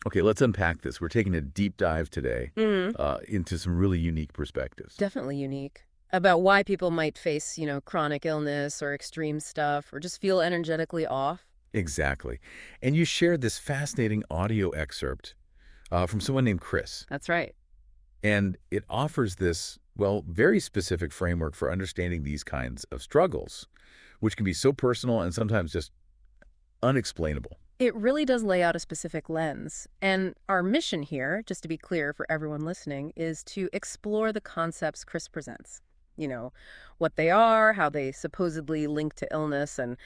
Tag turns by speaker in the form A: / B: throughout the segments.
A: Okay, let's unpack this. We're taking a deep dive today
B: Mm,
A: into some really unique perspectives.
B: definitely unique. About why people might face, chronic illness or extreme stuff or just feel energetically off.
A: Exactly. And you shared this fascinating audio excerpt from someone named Chris.
B: That's right.
A: And it offers this, well, very specific framework for understanding these kinds of struggles, which can be so personal and sometimes just unexplainable.
B: It really does lay out a specific lens. And our mission here, just to be clear for everyone listening, is to explore the concepts Chris presents. You know, what they are, how they supposedly link to illness, and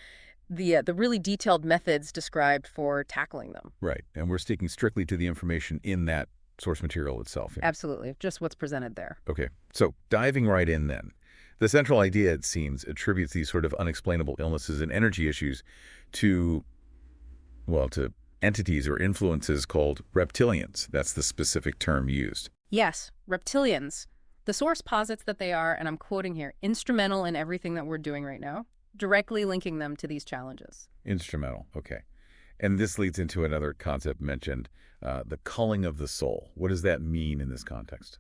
B: the really detailed methods described for tackling them.
A: Right. And we're sticking strictly to the information in that source material itself. Yeah.
B: Absolutely, just what's presented there.
A: Okay. So diving right in then. The central idea, it seems, attributes these sort of unexplainable illnesses and energy issues to, well, to entities or influences called reptilians. That's the specific term used.
B: Yes, reptilians. The source posits that they are, and I'm quoting here, instrumental in everything that we're doing right now, directly linking them to these challenges.
A: Instrumental. Okay. And this leads into another concept mentioned, the culling of the soul. What does that mean in this context?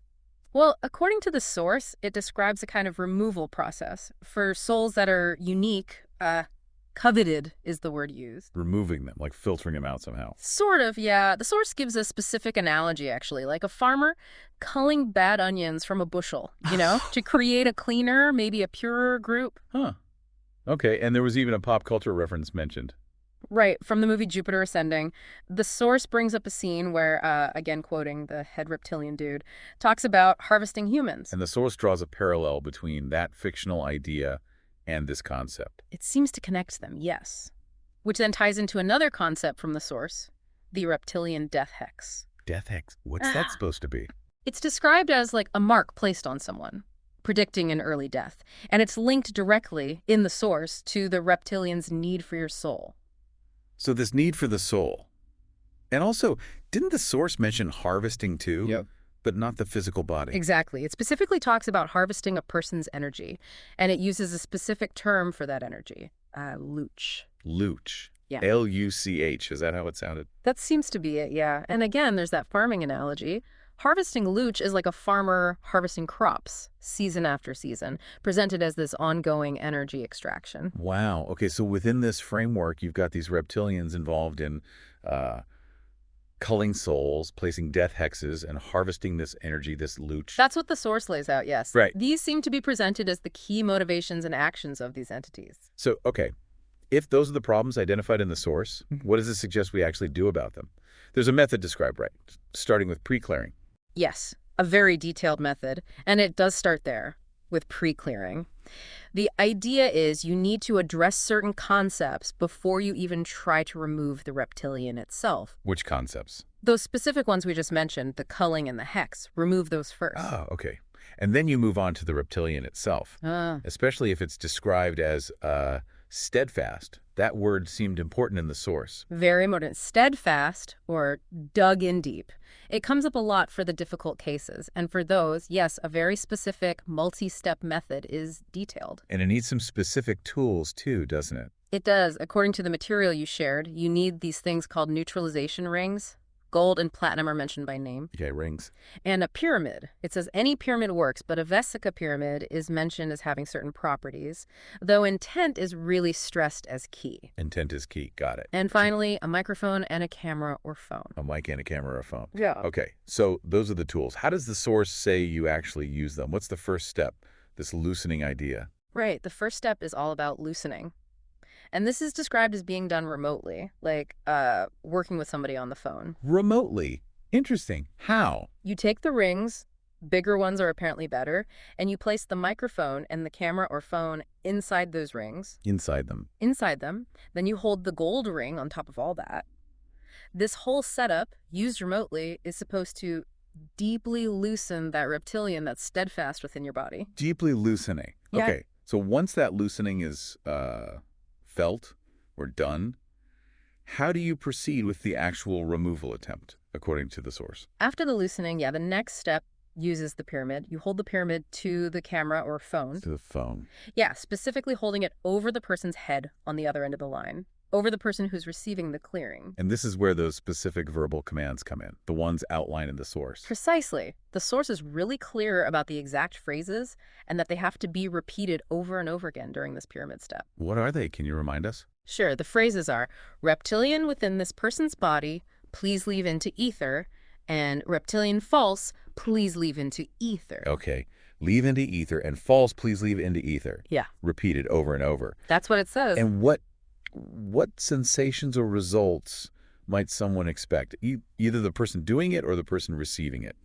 B: Well, according to the source, it describes a kind of removal process for souls that are unique. Coveted is the word used.
A: Removing them, like filtering them out somehow.
B: Sort of, yeah. The source gives a specific analogy, actually, like a farmer culling bad onions from a bushel, to create a cleaner, maybe a purer group.
A: Huh. Okay. And there was even a pop culture reference mentioned.
B: Right, from the movie Jupiter Ascending. The source brings up a scene where, again quoting the head reptilian dude, talks about harvesting humans.
A: And the source draws a parallel between that fictional idea and this concept.
B: It seems to connect them, yes. Which then ties into another concept from the source, the reptilian death hex.
A: Death hex. What's that
B: Ah.
A: supposed to be?
B: It's described as like a mark placed on someone, predicting an early death. And it's linked directly, in the source, to the reptilian's need for your soul.
A: So this need for the soul. And also, didn't the source mention harvesting too?
B: Yep.
A: But not the physical body.
B: Exactly. It specifically talks about harvesting a person's energy, and it uses a specific term for that energy, looch.
A: Looch.
B: Yeah.
A: L-U-C-H. Is that how it sounded?
B: That seems to be it, yeah. And again, there's that farming analogy. Harvesting looch is like a farmer harvesting crops, season after season, presented as this ongoing energy extraction.
A: Wow. Okay, so within this framework, you've got these reptilians involved in culling souls, placing death hexes, and harvesting this energy, this looch.
B: That's what the source lays out, yes.
A: Right.
B: These seem to be presented as the key motivations and actions of these entities.
A: So, okay, if those are the problems identified in the source, what does it suggest we actually do about them? There's a method described, right? Starting with pre-clearing.
B: Yes, a very detailed method, and it does start there with pre-clearing. The idea is you need to address certain concepts before you even try to remove the reptilian itself.
A: Which concepts?
B: Those specific ones we just mentioned, the culling and the hex, remove those first.
A: Oh, okay. And then you move on to the reptilian itself, especially if it's described as steadfast. That word seemed important in the source.
B: Very modern. Steadfast, or dug in deep. It comes up a lot for the difficult cases, and for those, yes, a very specific multi-step method is detailed.
A: And it needs some specific tools too, doesn't it?
B: It does. According to the material you shared, you need these things called neutralization rings. Gold and platinum are mentioned by name.
A: Okay, rings.
B: And a pyramid. It says any pyramid works, but a vesica pyramid is mentioned as having certain properties, though intent is really stressed as key.
A: Intent is key. Got it.
B: And finally, a microphone and a camera or phone.
A: A mic and a camera or a phone.
B: Yeah.
A: Okay, so those are the tools. How does the source say you actually use them? What's the first step, this loosening idea?
B: Right. The first step is all about loosening. And this is described as being done remotely, like working with somebody on the phone.
A: Remotely. Interesting. How?
B: You take the rings, bigger ones are apparently better, and you place the microphone and the camera or phone inside those rings.
A: Inside them.
B: Inside them. Then you hold the gold ring on top of all that. This whole setup, used remotely, is supposed to deeply loosen that reptilian that's steadfast within your body.
A: Deeply loosening.
B: Yeah.
A: Okay, so once that loosening is felt or done, how do you proceed with the actual removal attempt, according to the source?
B: After the loosening, yeah, the next step uses the pyramid. You hold the pyramid to the camera or phone.
A: To the phone.
B: Yeah, specifically holding it over the person's head on the other end of the line. over the person who's receiving the clearing.
A: And this is where those specific verbal commands come in, the ones outlined in the source.
B: Precisely. The source is really clear about the exact phrases and that they have to be repeated over and over again during this pyramid step.
A: What are they? Can you remind us?
B: Sure, the phrases are reptilian within this person's body, please leave into ether, and reptilian false, please leave into ether.
A: Okay. Leave into ether and false, please leave into ether.
B: Yeah.
A: Repeated over and over.
B: That's what it says.
A: And what sensations or results might someone expect? Either the person doing it or the person receiving it,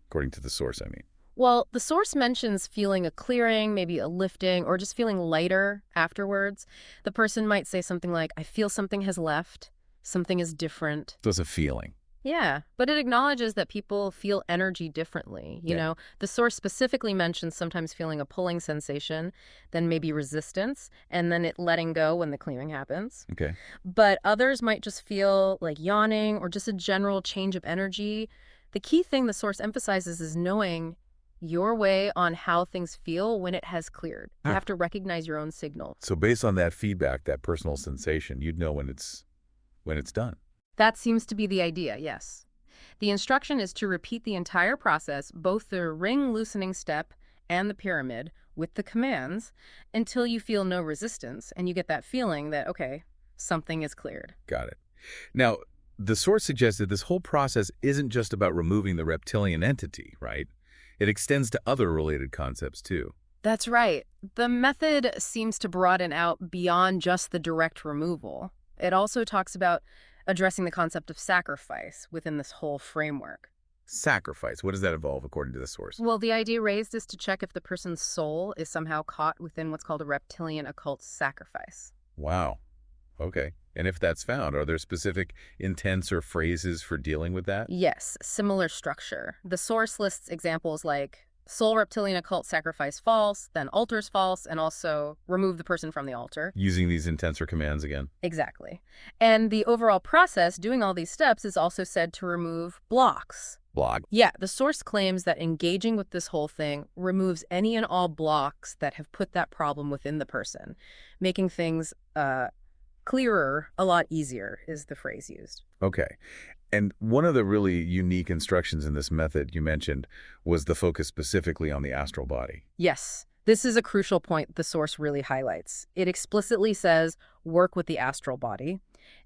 A: according to the source, I mean.
B: Well, the source mentions feeling a clearing, maybe a lifting, or just feeling lighter afterwards. The person might say something like, I feel something has left, something is different.
A: So it's a feeling.
B: Yeah, but it acknowledges that people feel energy differently. You know, the source specifically mentions sometimes feeling a pulling sensation, then maybe resistance, and then it letting go when the clearing happens.
A: Okay.
B: But others might just feel like yawning or just a general change of energy. The key thing the source emphasizes is knowing your way on how things feel when it has cleared. You have to recognize your own signal.
A: So based on that feedback, that personal sensation, you'd know when it's done.
B: That seems to be the idea, yes. The instruction is to repeat the entire process, both the ring loosening step and the pyramid, with the commands until you feel no resistance and you get that feeling that, okay, something is cleared.
A: Got it. Now, the source suggested this whole process isn't just about removing the reptilian entity, right? It extends to other related concepts, too.
B: That's right. The method seems to broaden out beyond just the direct removal. It also talks about addressing the concept of sacrifice within this whole framework.
A: Sacrifice. What does that involve, according to the source?
B: Well, the idea raised is to check if the person's soul is somehow caught within what's called a reptilian occult sacrifice.
A: Wow. Okay. And if that's found, are there specific intents or phrases for dealing with that?
B: Yes, similar structure. The source lists examples like soul reptilian occult sacrifice false, then altars false, and also remove the person from the altar.
A: Using these intents or commands again.
B: Exactly. And the overall process, doing all these steps, is also said to remove blocks.
A: Block.
B: Yeah, the source claims that engaging with this whole thing removes any and all blocks that have put that problem within the person, making things clearer, a lot easier is the phrase used.
A: Okay. And one of the really unique instructions in this method you mentioned was the focus specifically on the astral body.
B: Yes, this is a crucial point the source really highlights. It explicitly says, work with the astral body.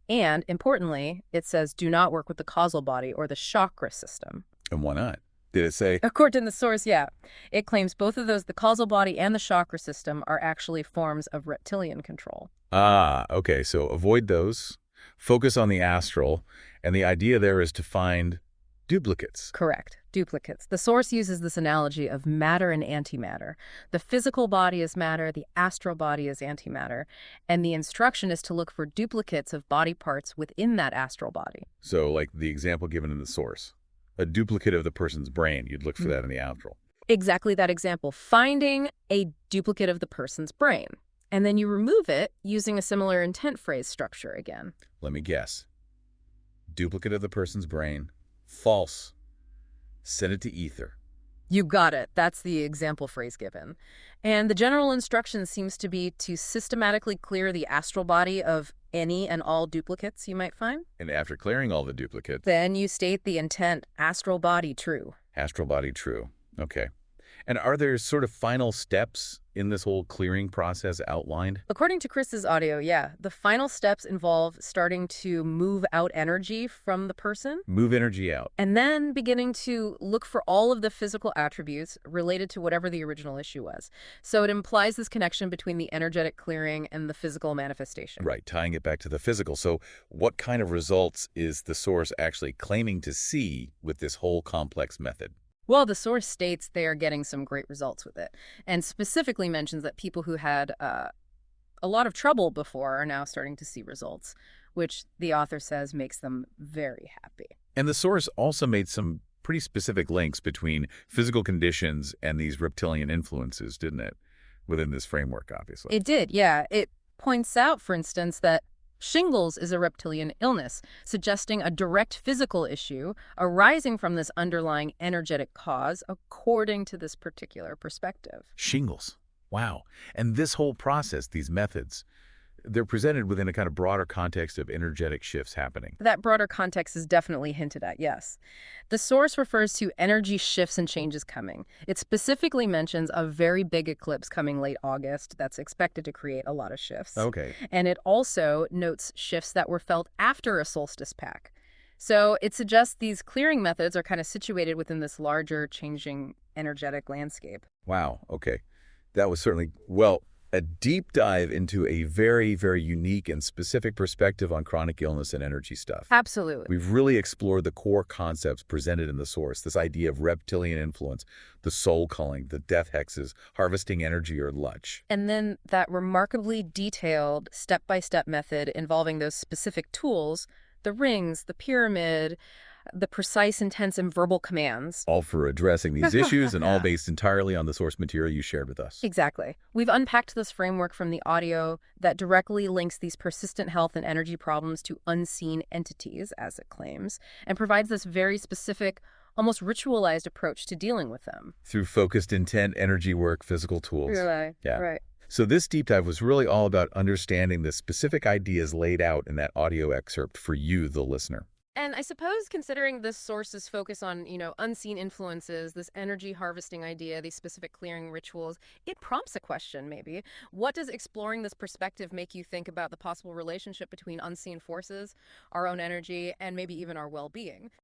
B: And importantly, it says, do not work with the causal body or the chakra system.
A: And why not? Did it say?
B: According to the source, yeah. It claims both of those, the causal body and the chakra system, are actually forms of reptilian control.
A: Ah, okay. So avoid those. Focus on the astral. And the idea there is to find duplicates.
B: Correct. Duplicates. The source uses this analogy of matter and antimatter. The physical body is matter, the astral body is antimatter, and the instruction is to look for duplicates of body parts within that astral body.
A: So like the example given in the source, a duplicate of the person's brain, you'd look for that in the astral.
B: Exactly that example. Finding a duplicate of the person's brain. And then you remove it using a similar intent phrase structure again.
A: Let me guess. Duplicate of the person's brain. False. Send it to ether.
B: You got it. That's the example phrase given. And the general instruction seems to be to systematically clear the astral body of any and all duplicates you might find.
A: And after clearing all the duplicates,
B: Then you state the intent, astral body true.
A: astral body true. Okay. And are there sort of final steps in this whole clearing process outlined?
B: According to Chris's audio, yeah, the final steps involve starting to move out energy from the person
A: Move energy out.
B: and then beginning to look for all of the physical attributes related to whatever the original issue was. So it implies this connection between the energetic clearing and the physical manifestation.
A: Right, tying it back to the physical. So what kind of results is the source actually claiming to see with this whole complex method?
B: Well, the source states they are getting some great results with it, and specifically mentions that people who had a lot of trouble before are now starting to see results, which the author says makes them very happy.
A: And the source also made some pretty specific links between physical conditions and these reptilian influences, didn't it? Within this framework, obviously.
B: It did, yeah. It points out, for instance, that shingles is a reptilian illness, suggesting a direct physical issue arising from this underlying energetic cause, according to this particular perspective.
A: Shingles. Wow. And this whole process, these methods, they're presented within a kind of broader context of energetic shifts happening.
B: That broader context is definitely hinted at, yes. The source refers to energy shifts and changes coming. It specifically mentions a very big eclipse coming late August that's expected to create a lot of shifts.
A: Okay.
B: And it also notes shifts that were felt after a solstice pack. So it suggests these clearing methods are kind of situated within this larger changing energetic landscape.
A: Wow. Okay. That was certainly, well, a deep dive into a very, very unique and specific perspective on chronic illness and energy stuff.
B: Absolutely.
A: We've really explored the core concepts presented in the source, this idea of reptilian influence, the soul culling, the death hexes, harvesting energy or luch.
B: And then that remarkably detailed step-by-step method involving those specific tools, the rings, the pyramid, the precise, intense, and verbal commands.
A: All for addressing these issues and all based entirely on the source material you shared with us.
B: Exactly. We've unpacked this framework from the audio that directly links these persistent health and energy problems to unseen entities, as it claims, and provides this very specific, almost ritualized approach to dealing with them.
A: Through focused intent, energy work, physical tools.
B: Really?
A: Yeah.
B: Right.
A: So this deep dive was really all about understanding the specific ideas laid out in that audio excerpt for you, the listener.
B: And I suppose considering this source's focus on, unseen influences, this energy harvesting idea, these specific clearing rituals, it prompts a question maybe. What does exploring this perspective make you think about the possible relationship between unseen forces, our own energy, and maybe even our well-being?